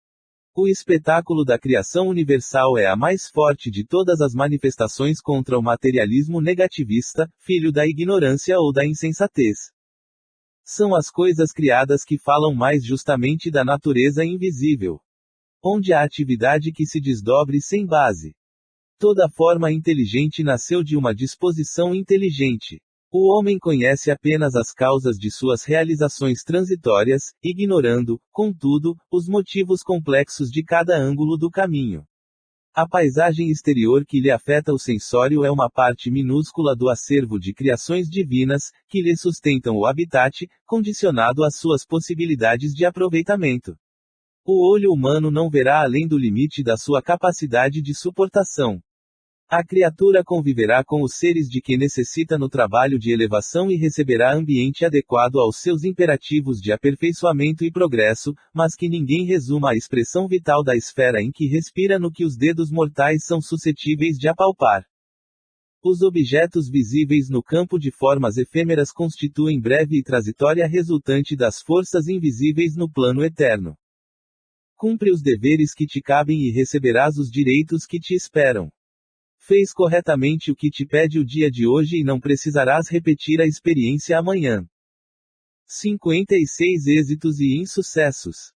O espetáculo da criação universal é a mais forte de todas as manifestações contra o materialismo negativista, filho da ignorância ou da insensatez. São as coisas criadas que falam mais justamente da natureza invisível. Onde há atividade que se desdobre sem base. Toda forma inteligente nasceu de uma disposição inteligente. O homem conhece apenas as causas de suas realizações transitórias, ignorando, contudo, os motivos complexos de cada ângulo do caminho. A paisagem exterior que lhe afeta o sensório é uma parte minúscula do acervo de criações divinas, que lhe sustentam o habitat, condicionado às suas possibilidades de aproveitamento. O olho humano não verá além do limite da sua capacidade de suportação. A criatura conviverá com os seres de que necessita no trabalho de elevação e receberá ambiente adequado aos seus imperativos de aperfeiçoamento e progresso, mas que ninguém resuma a expressão vital da esfera em que respira no que os dedos mortais são suscetíveis de apalpar. Os objetos visíveis no campo de formas efêmeras constituem breve e transitória resultante das forças invisíveis no plano eterno. Cumpre os deveres que te cabem e receberás os direitos que te esperam. Fez corretamente o que te pede o dia de hoje e não precisarás repetir a experiência amanhã. 56 êxitos e insucessos.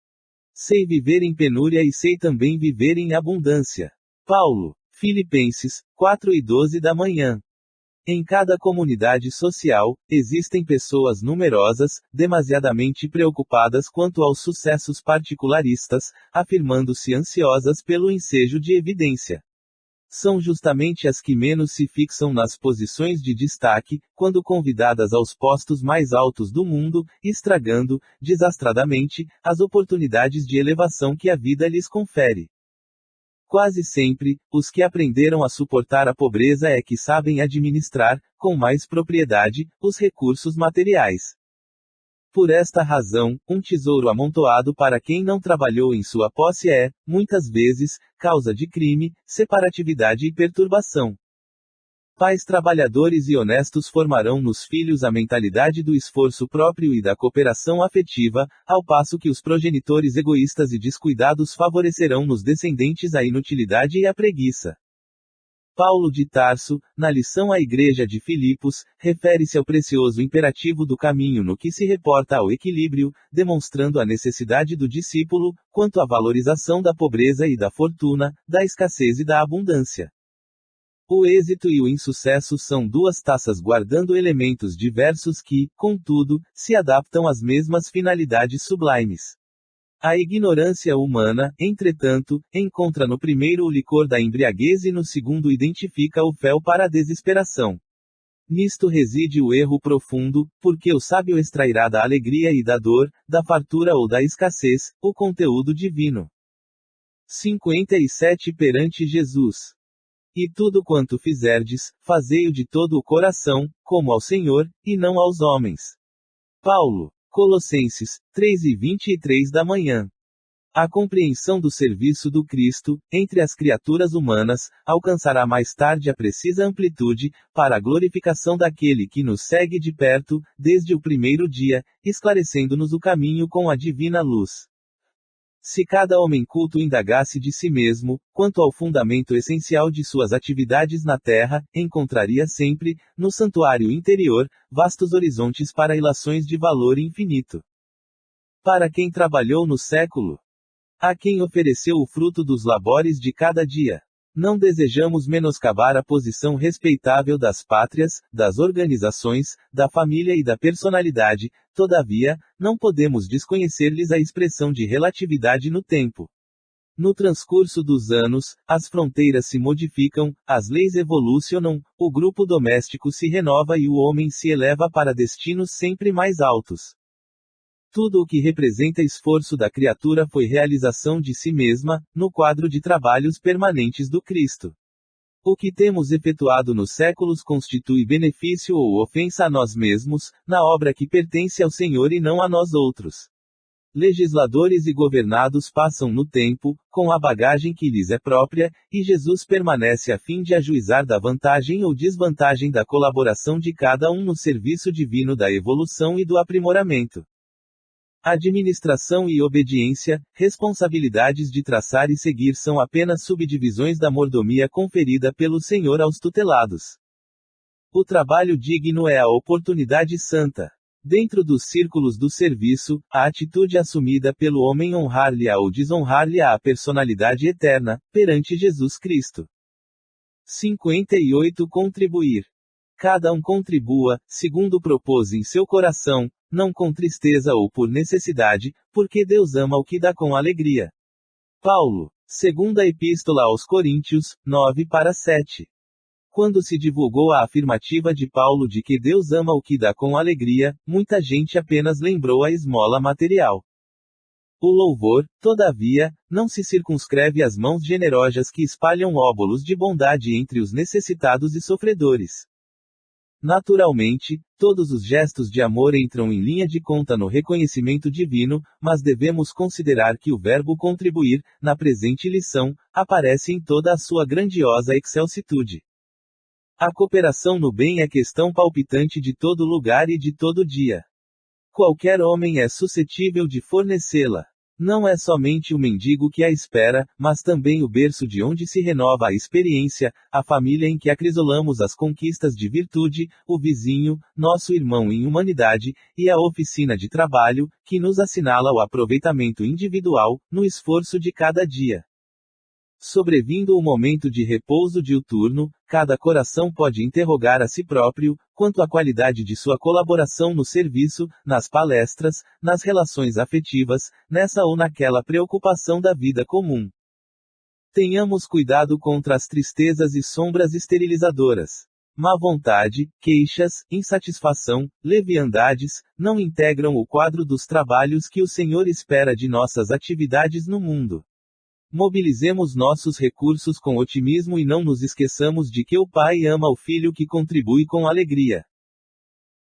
Sei viver em penúria e sei também viver em abundância. Paulo, Filipenses, 4:12 da manhã. Em cada comunidade social, existem pessoas numerosas, demasiadamente preocupadas quanto aos sucessos particularistas, afirmando-se ansiosas pelo ensejo de evidência. São justamente as que menos se fixam nas posições de destaque, quando convidadas aos postos mais altos do mundo, estragando, desastradamente, as oportunidades de elevação que a vida lhes confere. Quase sempre, os que aprenderam a suportar a pobreza é que sabem administrar, com mais propriedade, os recursos materiais. Por esta razão, um tesouro amontoado para quem não trabalhou em sua posse é, muitas vezes, causa de crime, separatividade e perturbação. Pais trabalhadores e honestos formarão nos filhos a mentalidade do esforço próprio e da cooperação afetiva, ao passo que os progenitores egoístas e descuidados favorecerão nos descendentes a inutilidade e a preguiça. Paulo de Tarso, na lição à Igreja de Filipos, refere-se ao precioso imperativo do caminho no que se reporta ao equilíbrio, demonstrando a necessidade do discípulo, quanto à valorização da pobreza e da fortuna, da escassez e da abundância. O êxito e o insucesso são duas taças guardando elementos diversos que, contudo, se adaptam às mesmas finalidades sublimes. A ignorância humana, entretanto, encontra no primeiro o licor da embriaguez e no segundo identifica o fel para a desesperação. Nisto reside o erro profundo, porque o sábio extrairá da alegria e da dor, da fartura ou da escassez, o conteúdo divino. 57 perante Jesus. E tudo quanto fizerdes, fazei-o de todo o coração, como ao Senhor, e não aos homens. Paulo, Colossenses, 3:23 da manhã. A compreensão do serviço do Cristo, entre as criaturas humanas, alcançará mais tarde a precisa amplitude, para a glorificação daquele que nos segue de perto, desde o primeiro dia, esclarecendo-nos o caminho com a divina luz. Se cada homem culto indagasse de si mesmo, quanto ao fundamento essencial de suas atividades na terra, encontraria sempre, no santuário interior, vastos horizontes para ilações de valor infinito. Para quem trabalhou no século, a quem ofereceu o fruto dos labores de cada dia. Não desejamos menoscabar a posição respeitável das pátrias, das organizações, da família e da personalidade, todavia, não podemos desconhecer-lhes a expressão de relatividade no tempo. No transcurso dos anos, as fronteiras se modificam, as leis evolucionam, o grupo doméstico se renova e o homem se eleva para destinos sempre mais altos. Tudo o que representa esforço da criatura foi realização de si mesma, no quadro de trabalhos permanentes do Cristo. O que temos efetuado nos séculos constitui benefício ou ofensa a nós mesmos, na obra que pertence ao Senhor e não a nós outros. Legisladores e governados passam no tempo, com a bagagem que lhes é própria, e Jesus permanece a fim de ajuizar da vantagem ou desvantagem da colaboração de cada um no serviço divino da evolução e do aprimoramento. Administração e obediência, responsabilidades de traçar e seguir são apenas subdivisões da mordomia conferida pelo Senhor aos tutelados. O trabalho digno é a oportunidade santa. Dentro dos círculos do serviço, a atitude assumida pelo homem honrar-lhe-á ou desonrar-lhe-á a personalidade eterna, perante Jesus Cristo. 58 Contribuir. Cada um contribua, segundo propôs em seu coração, não com tristeza ou por necessidade, porque Deus ama o que dá com alegria. Paulo, segunda Epístola aos Coríntios, 9:7. Quando se divulgou a afirmativa de Paulo de que Deus ama o que dá com alegria, muita gente apenas lembrou a esmola material. O louvor, todavia, não se circunscreve às mãos generosas que espalham óbolos de bondade entre os necessitados e sofredores. Naturalmente, todos os gestos de amor entram em linha de conta no reconhecimento divino, mas devemos considerar que o verbo contribuir, na presente lição, aparece em toda a sua grandiosa excelsitude. A cooperação no bem é questão palpitante de todo lugar e de todo dia. Qualquer homem é suscetível de fornecê-la. Não é somente o mendigo que a espera, mas também o berço de onde se renova a experiência, a família em que acrisolamos as conquistas de virtude, o vizinho, nosso irmão em humanidade, e a oficina de trabalho, que nos assinala o aproveitamento individual, no esforço de cada dia. Sobrevindo o momento de repouso diuturno, cada coração pode interrogar a si próprio, quanto à qualidade de sua colaboração no serviço, nas palestras, nas relações afetivas, nessa ou naquela preocupação da vida comum. Tenhamos cuidado contra as tristezas e sombras esterilizadoras. Má vontade, queixas, insatisfação, leviandades, não integram o quadro dos trabalhos que o Senhor espera de nossas atividades no mundo. Mobilizemos nossos recursos com otimismo e não nos esqueçamos de que o Pai ama o Filho que contribui com alegria.